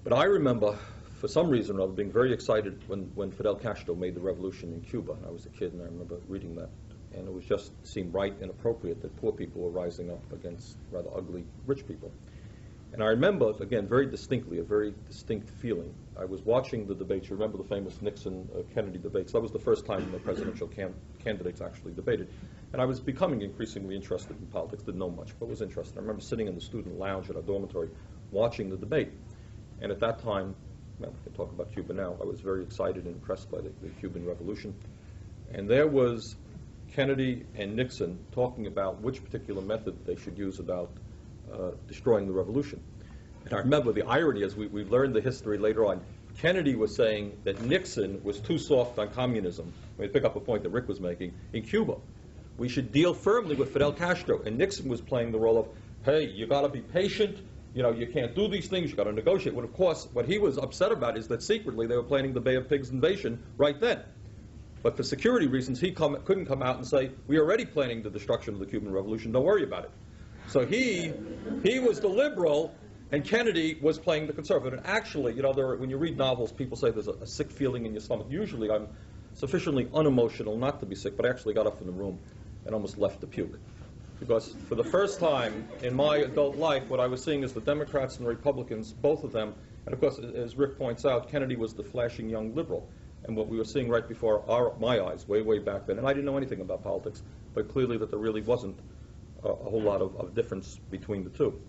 But I remember, for some reason or other, being very excited when Fidel Castro made the revolution in Cuba. I was a kid, and I remember reading that. And it was just seemed right and appropriate that poor people were rising up against rather ugly rich people. And I remember, again, very distinctly, a very distinct feeling. I was watching the debates. You remember the famous Nixon-Kennedy debates. That was the first time the presidential candidates actually debated. And I was becoming increasingly interested in politics. Didn't know much, but was interested. I remember sitting in the student lounge at our dormitory watching the debate. And at that time, well, we can talk about Cuba now, I was very excited and impressed by the Cuban Revolution. And there was Kennedy and Nixon talking about which particular method they should use about destroying the revolution. And I remember the irony, as we learned the history later on, Kennedy was saying that Nixon was too soft on communism. Let me pick up a point that Rick was making. In Cuba, we should deal firmly with Fidel Castro. And Nixon was playing the role of, hey, you got to be patient. You know, you can't do these things. You got to negotiate. Well, of course, what he was upset about is that secretly they were planning the Bay of Pigs invasion right then. But for security reasons, he couldn't come out and say, we are already planning the destruction of the Cuban Revolution. Don't worry about it. So he was the liberal, and Kennedy was playing the conservative. And actually, you know, when you read novels, people say there's a sick feeling in your stomach. Usually I'm sufficiently unemotional not to be sick, but I actually got up in the room and almost left to puke. Because for the first time in my adult life, what I was seeing is the Democrats and the Republicans, both of them, and of course, as Rick points out, Kennedy was the flashing young liberal. And what we were seeing right before my eyes, way, way back then, and I didn't know anything about politics, but clearly that there really wasn't a whole lot of difference between the two.